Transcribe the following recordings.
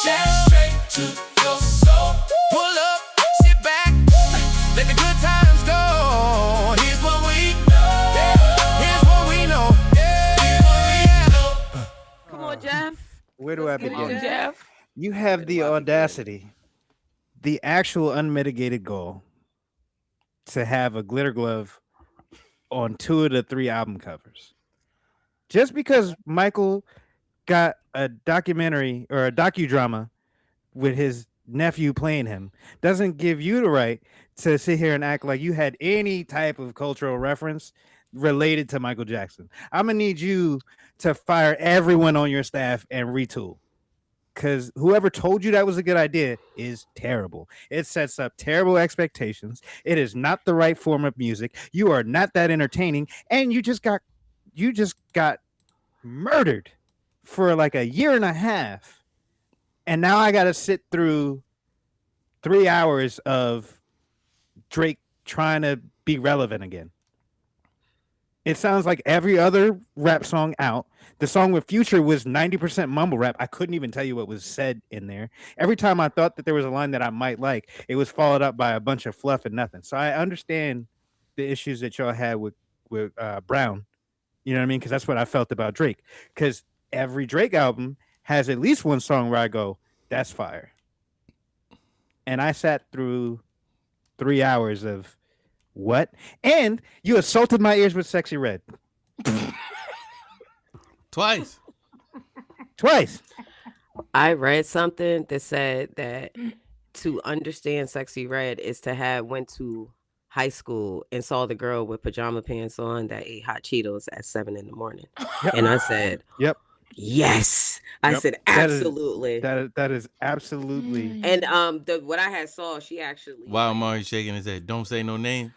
Jack straight to your soul. Pull up, sit back, let the good times go. Here's what we know. Here's what we know. Here's what we know. Come on, Jeff. Where do Let's I get it, begin? Jeff. You have Where the do I begin? audacity, the actual unmitigated goal to have a glitter glove on 2 of the 3 album covers. Just because Michael got a documentary or a docudrama with his nephew playing him doesn't give you the right to sit here and act like you had any type of cultural reference related to Michael Jackson. I'm gonna need you to fire everyone on your staff and retool. Because whoever told you that was a good idea is terrible. It sets up terrible expectations. It is not the right form of music. You are not that entertaining, and you just got murdered for like a year and a half, and now I got to sit through 3 hours of Drake trying to be relevant again. It sounds like every other rap song out. The song with Future was 90% mumble rap. I couldn't even tell you what was said in there. Every time I thought that there was a line that I might like, it was followed up by a bunch of fluff and nothing. So I understand the issues that y'all had with Brown. You know what I mean? Because that's what I felt about Drake. Because every Drake album has at least one song where I go, that's fire. And I sat through 3 hours of what? And you assaulted my ears with Sexy Red. Twice. I read something that said that to understand Sexy Red is to have went to high school and saw the girl with pajama pants on that ate hot Cheetos at 7 in the morning. Yep. And I said, Yep. yes. I said, absolutely. That is absolutely. And what I had saw, she actually. Wow, Mari shaking his head. Don't say no name.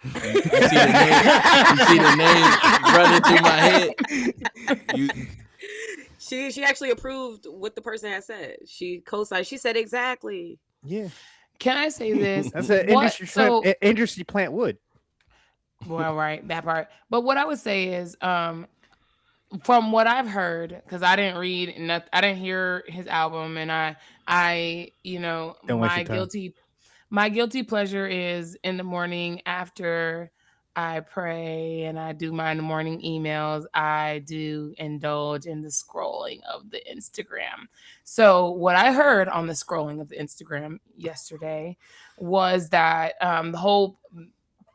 You see the name? You see the name running through my head? She actually approved what the person had said. She co-signed. She said exactly. Yeah. Can I say this? That's an industry plant wood. Well, right, that part. But what I would say is, from what I've heard, because I didn't read nothing, I didn't hear his album, and I my guilty pleasure is in the morning after I pray and I do my morning emails, I do indulge in the scrolling of the Instagram. So what I heard on the scrolling of the Instagram yesterday was that the whole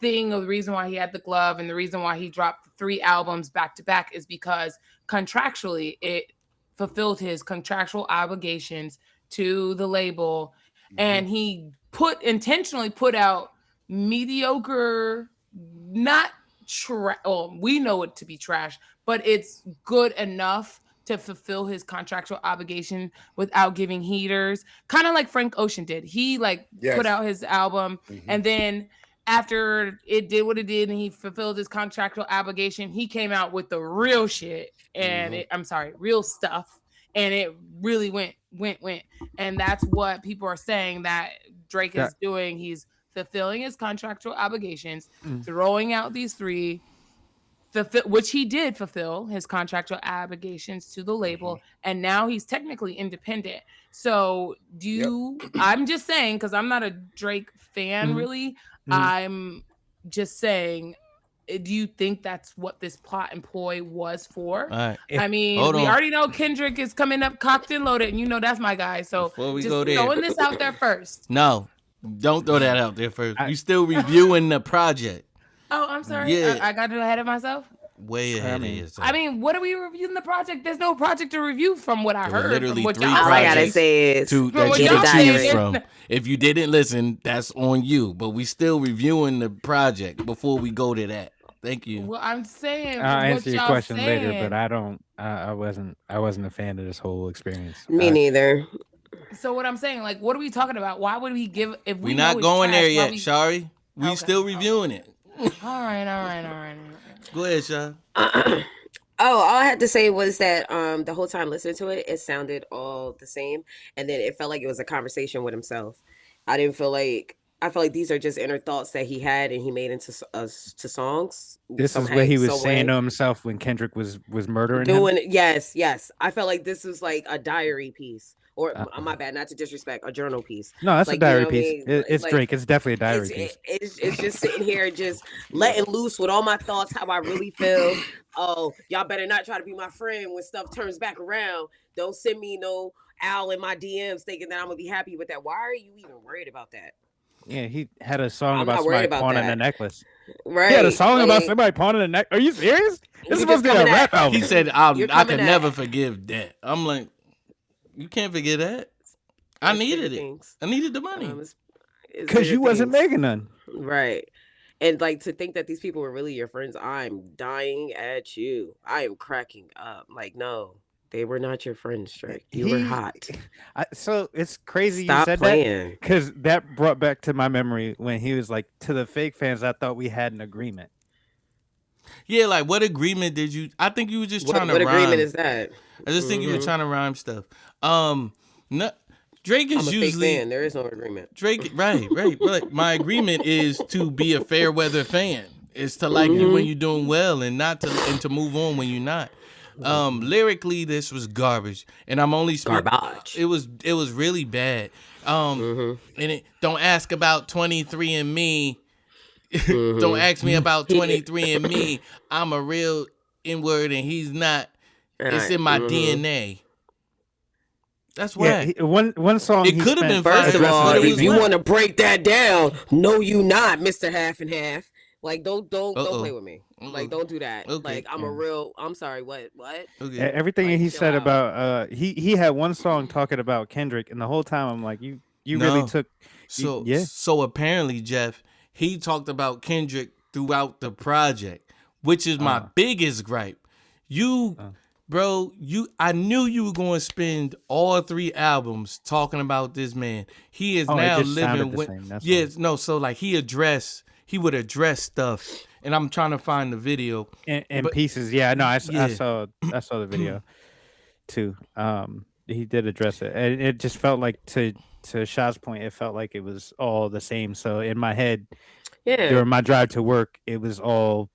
thing of the reason why he had the glove and the reason why he dropped 3 albums back to back is because contractually it fulfilled his contractual obligations to the label. And he intentionally put out mediocre, not trash. Oh, we know it to be trash, but it's good enough to fulfill his contractual obligation without giving heaters. Kind of like Frank Ocean did. He put out his album, and then after it did what it did and he fulfilled his contractual obligation, he came out with the real shit and real stuff. And it really went. And that's what people are saying that Drake is doing. He's fulfilling his contractual obligations, throwing out these 3, which he did fulfill his contractual obligations to the label. And now he's technically independent. So I'm just saying, because I'm not a Drake fan, really. I'm just saying, do you think that's what this plot and ploy was for? Right. I mean, we already know Kendrick is coming up cocked and loaded, and you know that's my guy. So before we just go there, throwing this out there first. No, don't throw that out there first. You still reviewing the project. Oh, I'm sorry. Yeah. I got ahead of myself. Way ahead of yourself. I mean, what are we reviewing the project? There's no project to review from what I heard. Literally from what 3 y'all All I gotta projects say is that you can choose from. If you didn't listen, that's on you. But we still reviewing the project before we go to that. Thank you. Well, I'm saying I'll answer your question saying. later, but I don't. I wasn't a fan of this whole experience. Me neither. So what I'm saying, what are we talking about? Why would we give if we're not going there yet, Shari? We still reviewing it. All right. Go ahead, Shari. All I had to say was that the whole time listening to it, it sounded all the same, and then it felt like it was a conversation with himself. I felt like these are just inner thoughts that he had and he made into to songs. This is what he was saying to himself when Kendrick was murdering him. Yes. I felt like this was like a diary piece Or my bad, not to disrespect, a journal piece. No, that's a Like, you know diary what I piece. mean? It's Like, Drake. It's definitely a diary piece. it's just sitting here, just letting loose with all my thoughts, how I really feel. Oh, y'all better not try to be my friend when stuff turns back around. Don't send me no Al in my DMs thinking that I'm gonna be happy with that. Why are you even worried about that? Yeah, he had a song I'm about not worried somebody about pawning a that. necklace. Right? He had a song about Like, somebody pawning a necklace. Are you serious? This you is supposed just to be a coming rap at- album. He said, You're I coming can never at- forgive that. I'm like, you can't forget that. I It's bigger needed it. things. I needed the money. It's Because bigger you wasn't things. making none. Right. And like, to think that these people were really your friends, I'm dying at you. I am cracking up. Like, no, they were not your friends, Drake. You were hot. So it's crazy Stop you said that. playing. Because that brought back to my memory when he was like, to the fake fans, I thought we had an agreement. Yeah, like what agreement did you? I think you were just trying to What rhyme. agreement is that? I just think you were Mhm. trying to rhyme stuff. No, Drake is I'm a fake usually fan. There is no agreement. Drake. Right. My agreement is to be a fair weather fan. It's to like you when you're doing well and not to and to move on when you're not. Lyrically, this was garbage, and I'm only Garbage. It was really bad. And it don't ask about 23andMe. Don't ask me about 23andMe. I'm a real N-word and he's not. It's in my DNA. That's why. Yeah, one song. It he could have spent- been First of That's all, what it if was you like. want to break that down, no, you not, Mr. Half and Half. Like, don't Uh-oh. play with me. Like, don't do that. Okay. Like, I'm sorry. What? Okay. Everything Like, he chill said out. about he had one song talking about Kendrick, and the whole time I'm like, you really No. took So apparently, Jeff, he talked about Kendrick throughout the project, which is my biggest gripe. Bro, I knew you were going to spend all 3 albums talking about this man. He is Oh, it now just sounded living the with same, that's yes, no, so like he would address stuff, and I'm trying to find the video. in But- pieces. Yeah, no, I Yeah. saw the video too. He did address it, and it just felt like to Shah's point, it felt like it was all the same. So in my head, Yeah. during my drive to work, it was all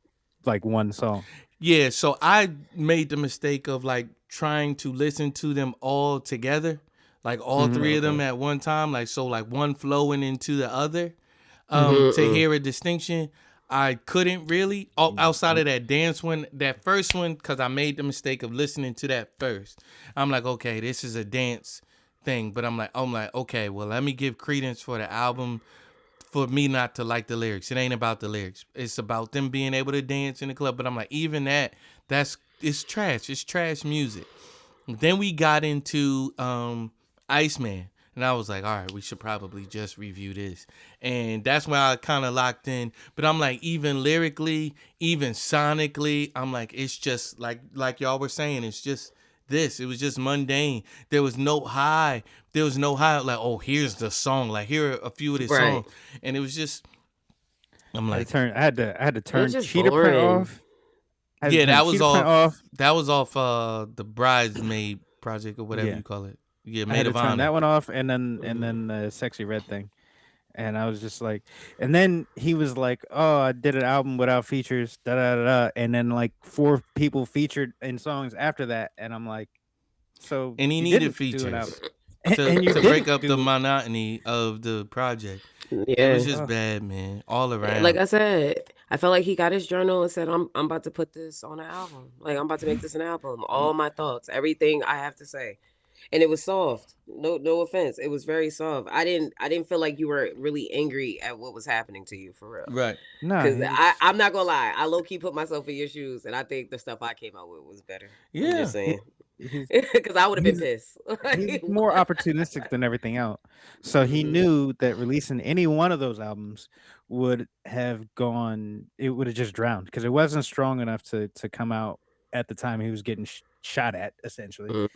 like one song. Yeah, so I made the mistake of like trying to listen to them all together, like all 3 of them at one time, like one flowing into the other, to hear a distinction. I couldn't really outside of that dance one, that first one, because I made the mistake of listening to that first. I'm like, okay, this is a dance thing, but I'm like, okay, well, let me give credence for the album. For me not to like the lyrics. It ain't about the lyrics. It's about them being able to dance in the club. But I'm like, even it's trash. It's trash music. Then we got into Iceman. And I was like, all right, we should probably just review this. And that's where I kind of locked in. But I'm like, even lyrically, even sonically, I'm like, it's just like y'all were saying, it's just this. It was just mundane. There was no high. Like, oh, here's the song. Like, here are a few of this Right. song. And it was just, I'm I like, had to turn just Cheetah Print boring. off. I had to yeah, turn that was Cheetah Print off. That was off the Bridesmaid project or whatever Yeah. you call it. Yeah, I had Maid to of turn Honor. that one off, and then the Sexy Red thing, and I was just like, and then he was like, "Oh, I did an album without features, da da da,", da," and then like 4 people featured in songs after that, and I'm like, so And he you needed didn't do features an album. to, And you to break didn't up the do- monotony of the project. Yeah. It was just bad, man, all around. Like I said, I felt like he got his journal and said, I'm about to put this on an album. Like, I'm about to make this an album. All my thoughts, everything I have to say. And it was soft. No offense. It was very soft. I didn't feel like you were really angry at what was happening to you, for real. Right. Nah, Because he's- I'm not gonna lie, I low key put myself in your shoes, and I think the stuff I came out with was better. I'm Yeah. just saying, he's- because I would have been pissed. he's more opportunistic than everything else. So he knew that releasing any one of those albums would have gone, it would have just drowned because it wasn't strong enough to come out at the time he was getting shot at, essentially.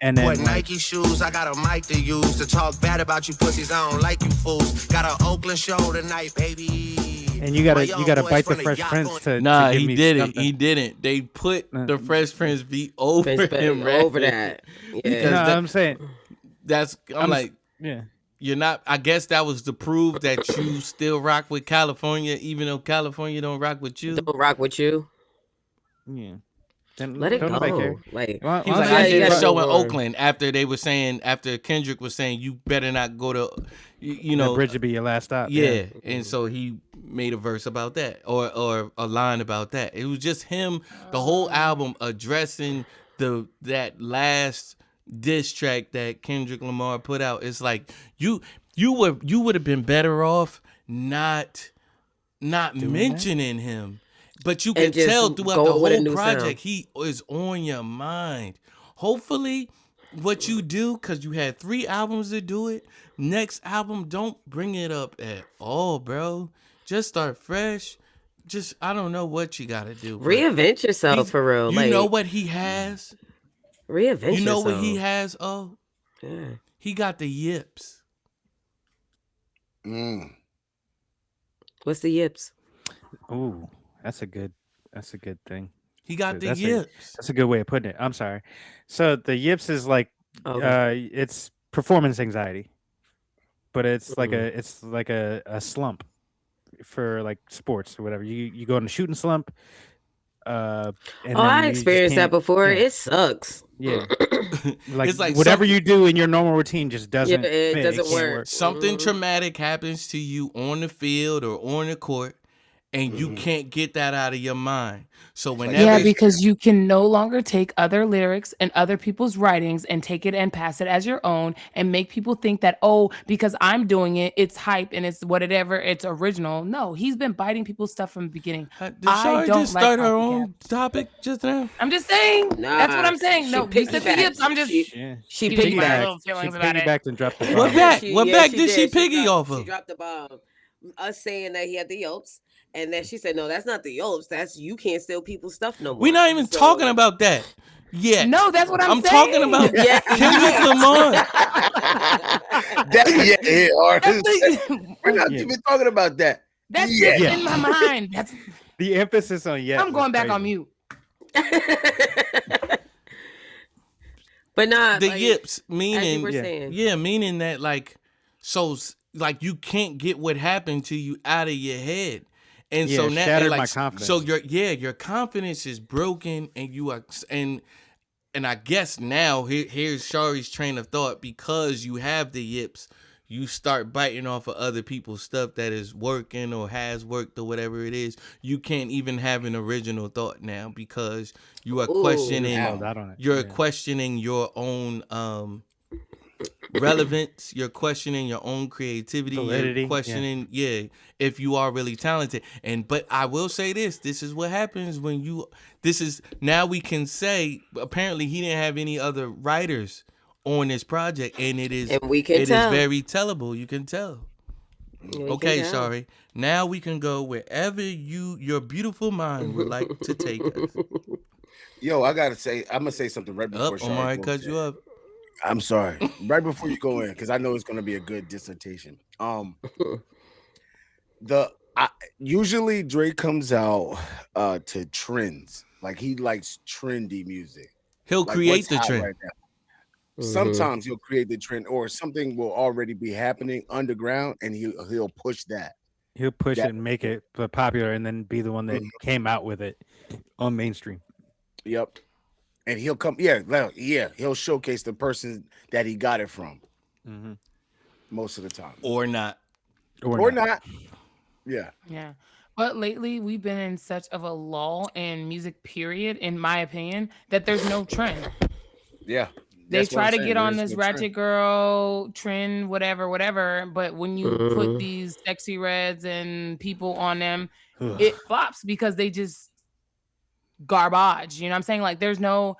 And then What like, Nike shoes? I got a mic to use to talk bad about you pussies. I don't like you fools. Got an Oakland show tonight, baby. and you gotta bite the Fresh Prince to Nah, to give he me didn't. something. He didn't. They put Uh, the Fresh Prince beat over him. over rapping. that. No, Yeah. that- I'm saying, I'm like, yeah. you're not. I guess that was to prove that you still rock with California, even though California don't rock with you. Don't rock with you. Yeah. Then Let it don't nobody care. go. Like, Why- He why was don't like, I they did a just- show in or- Oakland after they were saying, after Kendrick was saying, you better not go to, you That know, bridge would be your last stop. yeah. And so he made a verse about that, or a line about that. It was just him, the whole album addressing that last diss track that Kendrick Lamar put out. It's like you would have been better off not mentioning him. But you And can just tell throughout the go with a whole new project, sound. he is on your mind. Hopefully, what you do, because you had 3 albums to do it, next album, don't bring it up at all, bro. Just start fresh. Just, I don't know what you got to do. but reinvent yourself he's- for real. You like, know what he has? reinvent You know yourself. what he has? Oh, Yeah. he got the yips. What's the yips? Ooh, that's a good thing. He got the That's yips. That's a good way of putting it. I'm sorry. So the yips is like Okay. it's performance anxiety, but it's like Mm. a slump for like sports or whatever. You go in a shooting slump. And then I you just experienced that can't- before. yeah. It sucks. Yeah, like, It's like whatever some- you do in your normal routine just doesn't. it fit. doesn't can't work. Something Mhm. traumatic happens to you on the field or on the court, and you can't get that out of your mind. So whenever Yeah, because you can no longer take other lyrics and other people's writings and take it and pass it as your own and make people think that, oh, because I'm doing it, it's hype and it's whatever, it's original. No, he's been biting people's stuff from the beginning. did I Shari don't just like start her copycat. own topic just now? I'm just saying. That's what Nah, I'm saying. she No, you said the piggybacked. yips. I'm just. Yeah. She She did my piggybacked. little feelings She about it. piggybacked and dropped the What bomb. back? What back did she did. piggy dropped- off of? She dropped the bomb. Us saying that he had the yelps, and then she said, "No, that's not the yelps. That's you can't steal people's stuff no more." We're not even So- talking about that yet. No, that's what I'm I'm saying. talking about Yeah. Kendrick Lamar. We're not Yeah. even talking about that. That's Yeah. just in my mind. That's. The emphasis on yet. I'm going back on mute. But nah, The like, yips, as you meaning were yeah. saying. yeah, meaning that like like you can't get what happened to you out of your head. And so Yeah, now shattered like my confidence. so your confidence is broken and you are and I guess now here's Shari's train of thought, because you have the yips, you start biting off of other people's stuff that is working or has worked or whatever it is. You can't even have an original thought now because you are Ooh, questioning Held out on it. you're Yeah. questioning your own relevance, you're questioning your own creativity, Validity, you're questioning if you are really talented. But I will say this is what happens when you now we can say apparently he didn't have any other writers on this project, and it is And we can it is tell. very tellable. You can tell. We can Okay, tell. sorry. Now we can go wherever your beautiful mind would like to take us. Yo, I gotta say, I'm gonna say something right before Up, Shari Omari goes cut in. you up. I'm sorry. Right before you go in, because I know it's gonna be a good dissertation. Usually Drake comes out to trends. Like he likes trendy music. He'll Like create what's the hot trend. right now. Mhm. Sometimes he'll create the trend, or something will already be happening underground, and he'll push that. He'll push Yeah. it and make it popular, and then be the one that came out with it on mainstream. Yep. And he'll come, he'll showcase the person that he got it from Mm-hmm. most of the time. Or not. Or not. Yeah. Yeah. But lately, we've been in such of a lull in music, period, in my opinion, that there's no trend. Yeah. They That's what try I'm to saying. get on There's this no trend. ratchet girl trend, whatever. But when you put Mhm. these sexy reds and people on them, it flops because they just garbage. You know what I'm saying? Like there's no,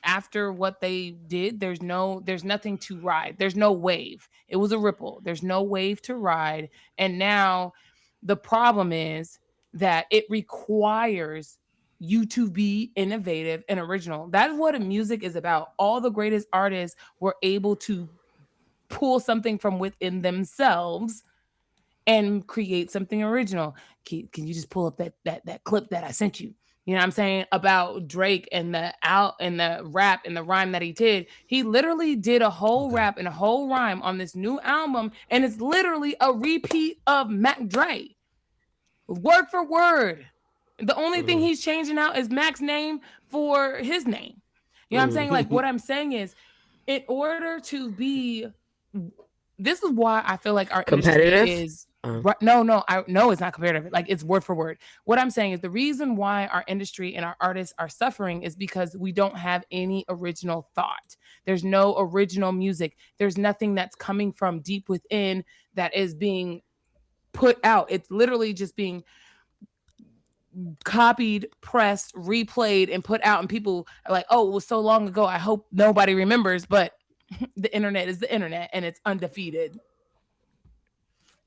after what they did, there's nothing to ride. There's no wave. It was a ripple. There's no wave to ride. And now the problem is that it requires you to be innovative and original. That's what music is about. All the greatest artists were able to pull something from within themselves and create something original. Can you just pull up that clip that I sent you? You know what I'm saying? About Drake and the rap and the rhyme that he did. He literally did a whole rap and a whole rhyme on this new album, and it's literally a repeat of Mac Dre. Word for word. The only thing he's changing out is Mac's name for his name. You know what I'm saying? Like, what I'm saying is, in order to be, this is why I feel like our Competitive? industry is no, it's not competitive. Like, it's word for word. What I'm saying is the reason why our industry and our artists are suffering is because we don't have any original thought. There's no original music. There's nothing that's coming from deep within that is being put out. It's literally just being copied, pressed, replayed, and put out, and people are like, oh, it was so long ago, I hope nobody remembers. But the internet is the internet, and it's undefeated.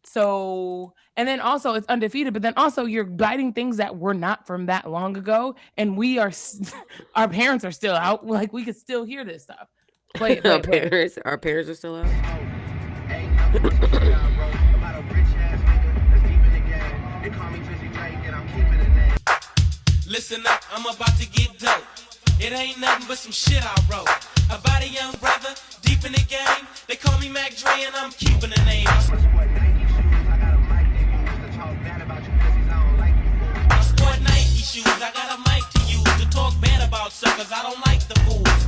So, and then also it's undefeated, but then also you're biting things that were not from that long ago, and we are our parents are still out, like we could still hear this stuff. Play it, Our parents are still out. Listen up, I'm about to get dope. It ain't nothing but some shit I wrote about a young brother deep in the game. They call me Mac Dre and I'm keeping the name. I sport Nike shoes, I got a mic to use to talk bad about suckers. I don't like the fools.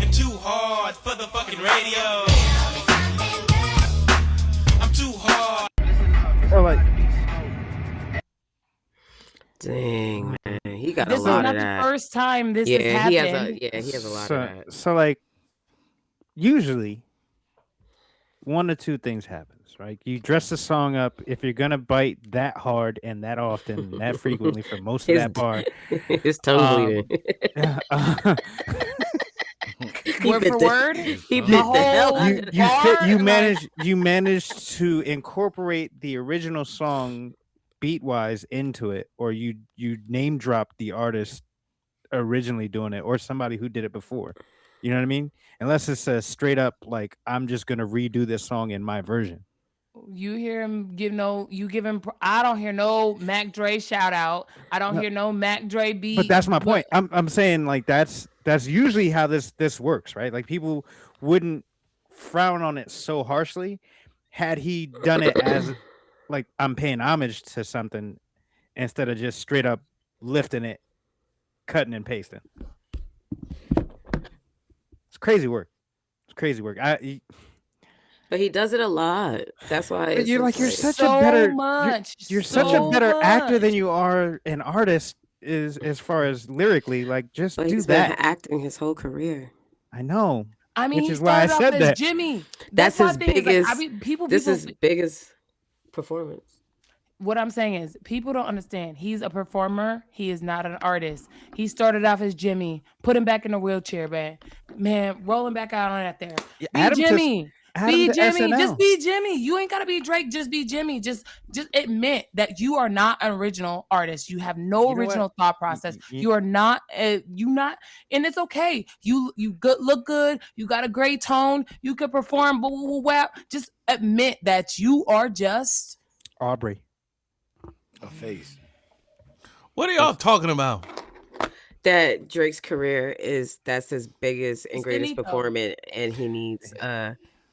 And too hard for the fucking radio. I'm too hard. So like, Dang, man, he got This a is lot not of the that. first time this has Yeah, he happened. has a lot so, of that. so like, usually, one or two things happens, right? You dress the song up. If you're gonna bite that hard and that often, that frequently for most of His- that bar, His tongue bleeding. He Word bit for the- word. He The bit the hell whole- out you of you that. fit you Bar, managed you managed to incorporate the original song beat wise into it, or you name drop the artist originally doing it, or somebody who did it before. You know what I mean? Unless it's a straight up like, I'm just gonna redo this song in my version. You hear him give I don't hear no Mac Dre shout out. I don't No. hear no Mac Dre beat. But that's my point. I'm saying like that's usually how this works, right? Like people wouldn't frown on it so harshly had he done it as like, I'm paying homage to something instead of just straight up lifting it, cutting and pasting. It's crazy work. It's crazy work. But he does it a lot. That's why it's You're just like, you're like- such so a better much. you're such a so better actor much. than you are an artist, is as far as lyrically. Like, just But do he's been that. acting his whole career. I know. I mean, which he is why I started off said as that. Jimmy. That's my his thing, is, like, biggest. people. This is biggest performance. What I'm saying is, people don't understand. He's a performer. He is not an artist. He started off as Jimmy. Put him back in a wheelchair, man. Rolling back out on that there. Be Add him to- Jimmy. add Be him to Jimmy. SNL. Just be Jimmy. You ain't gotta be Drake. Just be Jimmy. Just admit that you are not an original artist. You have no You know what? original thought process. You- You are not. You not. And it's okay. You good. Look good. You got a great tone. You could perform. But just admit that you are just. Aubrey. A face. What are y'all talking about? That Drake's career that's his biggest and greatest finito. performance, and he needs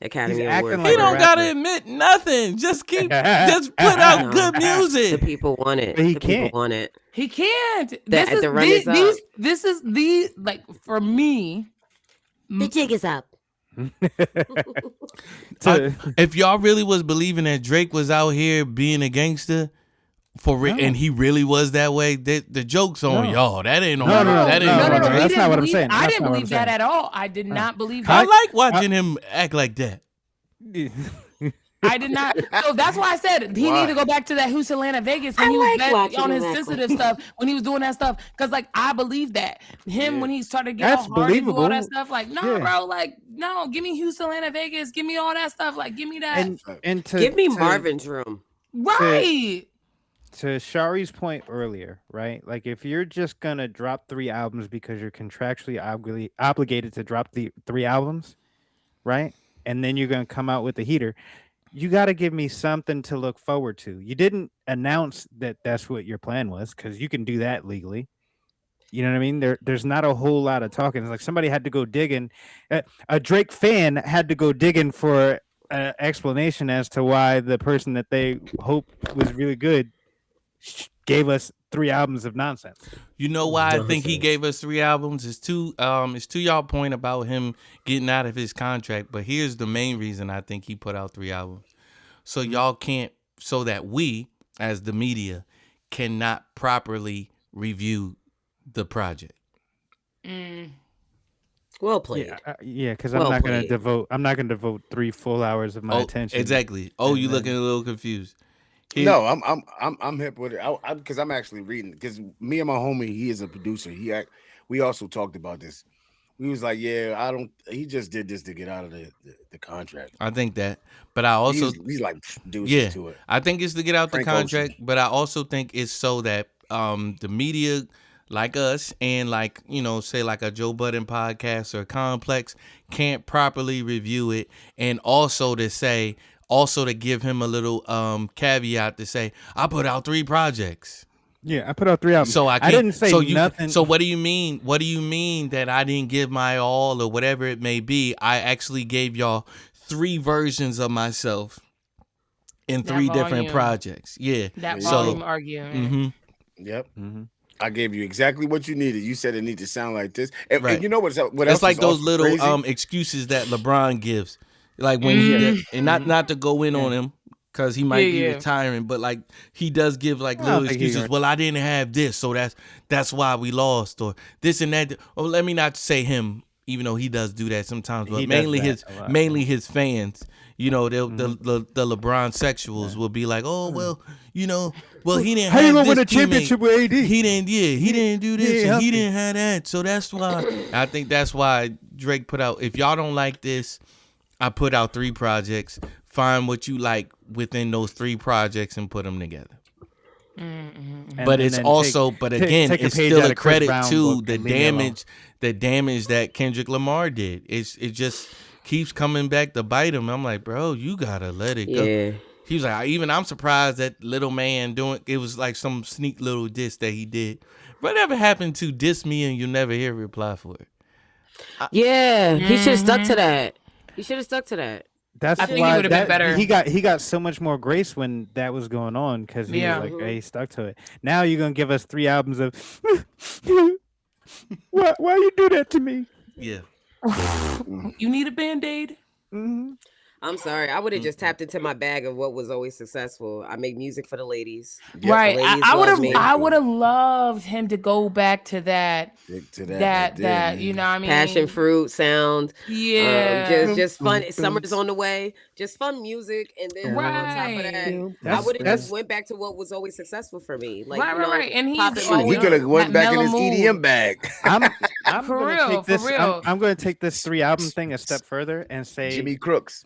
Academy He's acting Award. like He a don't rapper. gotta admit nothing. Just just put out good The music. people want it. But he The people can't. want it. He can't. The- the run is up. This is the like for me. jig is up. If y'all really was believing that Drake was out here being a gangster and he really was that way, the joke's on No. y'all. That ain't on No, no, that ain't no, on no, no, Drake. that's not what I'm believe- saying. I That's didn't not what I'm believe that saying. at all. I did not believe I that. like watching him act like that. I did not. So that's why I said he needed to go back to that Houston, Atlanta, Vegas when I he was like back watching on him his act sensitive like stuff, when he was doing that stuff. Because like I believe that him when he started to get That's all hard and do all that believable. stuff. Like no, Yeah. bro. Like no, give me Houston, Atlanta, Vegas. Give me all that stuff. Like give me that. and to Give me to- Marvin's Room. Right. to Shari's point earlier, right? Like, if you're just gonna drop 3 albums because you're contractually obligated to drop the 3 albums, right? And then you're gonna come out with the heater, you got to give me something to look forward to. You didn't announce that that's what your plan was, because you can do that legally. You know what I mean? There's not a whole lot of talking. It's like somebody had to go digging. A Drake fan had to go digging for an explanation as to why the person that they hope was really good gave us 3 albums of nonsense. You know why I think he Nonsense. gave us 3 albums? It's to y'all point about him getting out of his contract, but here's the main reason I think he put out 3 albums. So y'all can't, so that we as the media cannot properly review the project. Well played. Yeah, because Well I'm not gonna played. devote 3 full hours of my attention. Exactly. Oh, And you then- looking a little confused. Here- No, I'm hip with it. Because I'm actually reading. Because me and my homie, he is a producer. We also talked about this. We was like, yeah, I don't. He just did this to get out of the contract. I think that, but I also He's like deuces yeah, to it. I think it's to get out the Frank Ocean. contract, but I also think it's so that the media like us and like, say like a Joe Budden podcast or Complex can't properly review it, and also to give him a little caveat to say, I put out 3 projects. Yeah, I put out 3 albums. So I can't, didn't say nothing. So what do you mean? What do you mean that I didn't give my all or whatever it may be? I actually gave y'all 3 versions of myself in That 3 different volume. projects. Yeah. That So- volume argument. Mm-hmm. Yep. Mhm. I gave you exactly what you needed. You said it needs to sound like this. And Right. you know what else? It's like is those also little crazy? excuses that LeBron gives, like when he did, and not to go in on him because he might be Yeah. retiring, but like he does give like I don't little think he excuses. can- Well, I didn't have this, so that's why we lost, or this and that. Or let me not say him, even though he does do that sometimes, but He does mainly that a lot. his fans. The LeBron sexuals will be like, oh well, well he didn't. How have you gonna this win a teammate. championship with AD? He didn't do this, ain't and he healthy. didn't have that. So that's why I think that's why Drake put out. If y'all don't like this, I put out 3 projects. Find what you like within those 3 projects and put them together. And- But and it's then also, take- but take- again, take it's page still out a of Chris credit Brown to book the and leave me alone. damage that Kendrick Lamar did. It just keeps coming back to bite him. I'm like, bro, you gotta let it go. Yeah. He was like, I'm surprised that little man it was like some sneak little diss that he did. Whatever happened to diss me and you never hear a reply for it? Yeah. He should have stuck to that. He should have stuck to that. That's I think he why would've been better. He got so much more grace when that was going on because he Yeah. was like, hey, he stuck to it. Now you're gonna give us 3 albums of why you do that to me? Yeah. You need a Band-Aid? Mhm. I'm sorry. I would have just tapped into my bag of what was always successful. I make music for the ladies. Yep. Right. ladies I would love have me. I would have loved him to go back to that Stick to that right there, you man. know what I mean? Passion fruit sound. Yeah. Just fun. Summer's on the way. Just fun music, and then on top of that, I That's- would have that's- just went back to what was always successful for me. Like Right, you know, right. And he's popping Shoot, my he always- could have went that back in his mellow EDM mood. bag. I'm For gonna real, take for this. real. I'm going to take this 3 album thing a step further and say Jimmy Crooks.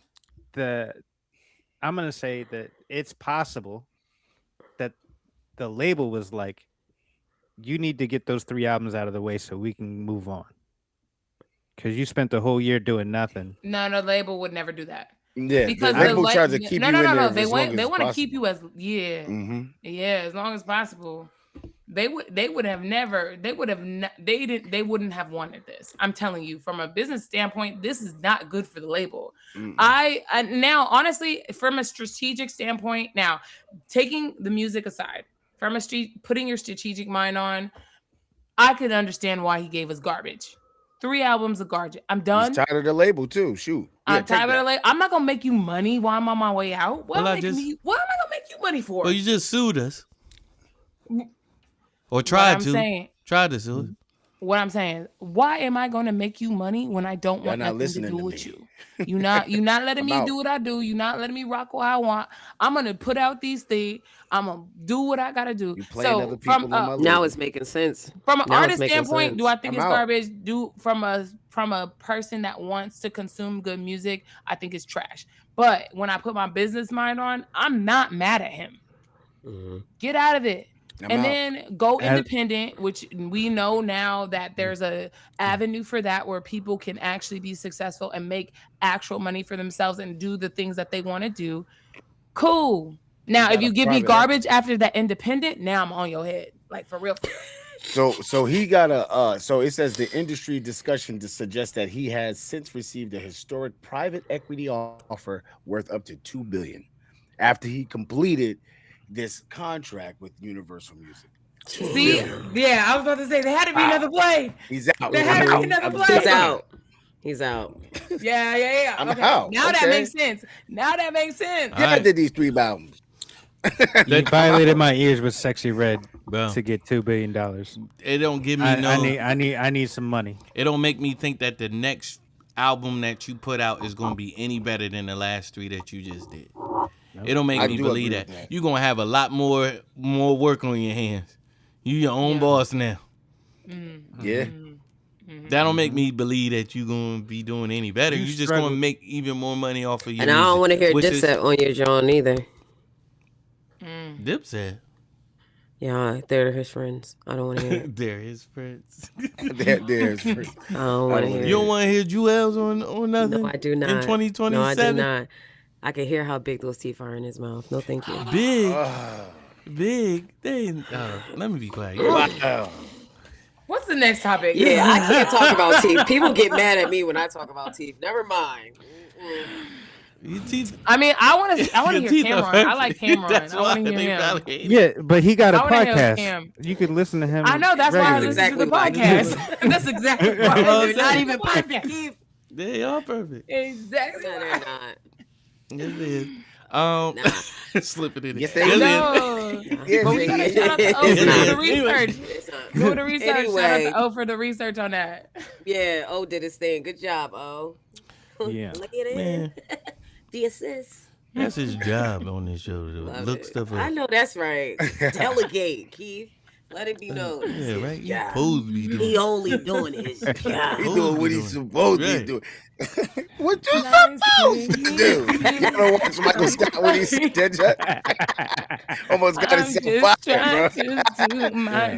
I'm gonna say that it's possible that the label was like, you need to get those 3 albums out of the way so we can move on. Because you spent the whole year doing nothing. No, the label would never do that. Yeah, Because the the label la- tries to keep no, you no, in no, there no. They as long want as to keep possible. you as as long as possible. They wouldn't have wanted this. I'm telling you, from a business standpoint, this is not good for the label. Mm-mm. I now honestly, from a strategic standpoint, now taking the music aside, from putting your strategic mind on, I could understand why he gave us garbage. 3 albums of garbage. I'm done. He's tired of the label too. Shoot. Yeah, I'm take tired of that. the label. I'm not gonna make you money while I'm on my way out. What Well, am I gonna make you money for? Well, you just sued us. Or What tried I'm to. saying, Tried to sue us. what I'm saying, why am I gonna make you money when I don't Y'all want not nothing to listening do to with me. you? You not letting I'm me out. do what I do. You not letting me rock what I want. I'm gonna put out these things. I'm gonna do what I gotta do. You playing other So people from on my now label. it's making sense. from an Now it's artist making standpoint, sense. do I think I'm it's out. garbage? Do from a person that wants to consume good music, I think it's trash. But when I put my business mind on, I'm not mad at him. Mhm. Get out of it. I'm And out. then go As- independent, which we know now that there's a avenue for that where people can actually be successful and make actual money for themselves and do the things that they want to do. Cool. Now, if got you a give me private garbage after that independent, now I'm on your head. Like for real. So he got a so it says the industry discussion to suggest that he has since received a historic private equity offer worth up to $2 billion after he completed this contract with Universal Music. See, yeah, I was about to say there had to be another play. He's out. There had to be another play. He's out. He's out. Yeah. I'm okay. out. Now that Okay. makes sense. Now that makes sense. Yeah, I Alright. did these 3 albums. You violated my ears with Sexy Red Bro, to get $2 billion. it don't give me I need some money. It don't make me think that the next album that you put out is gonna be any better than the last 3 that you just did. It don't make I me do believe agree that. with that. You're gonna have a lot more work on your hands. You your own boss now. Yeah. That don't make me believe that you're gonna be doing any better. You You just struggle. gonna make even more money off of your And I don't want to hear which is- Dipset on your John either. Dipset. Yeah, they're his friends. I don't want to hear it. They're his friends. There's I don't want to hear You don't it. want to hear Jewels on nothing? No, I do not. In 2027? No, I do not. I can hear how big those teeth are in his mouth. No, thank you. Big. Let me be quiet. Wow. What's the next topic? Yeah, I can't talk about teeth. People get mad at me when I talk about teeth. Never mind. Your teeth, I mean, I want to your hear teeth are Cameron. I like perfect. Cameron. That's I want why to hear they him. validate. Yeah, but he got a I wanna hear podcast. Cam. You can listen to him. I know that's why I regularly. listen to the Exactly why. podcast. That's exactly why. Well, They're not even Perfect. perfect. They are perfect. Exactly. No, they're not. Yes, it is. Nah. Slipping it in. Yes, they Yes, it is. No. Yes, But we it gotta is. shout out to O It's for not. the research. It's not. Go to research. Shout out Anyway. to O for the research on that. Yeah, O did his thing. Good job, O. Yeah. Look at Man, it. The assist. that's his job on this show. To Love look it. stuff I up. know that's right. Delegate, Keith. Let it be known. It's Yeah, his right. You job. supposed to be doing. He only doing his job. He's doing what he's supposed to Right. be doing. What you Nice supposed to to do? meet You gotta watch Michael Scott when he said that. Almost got I'm himself just fired, bro. trying to do my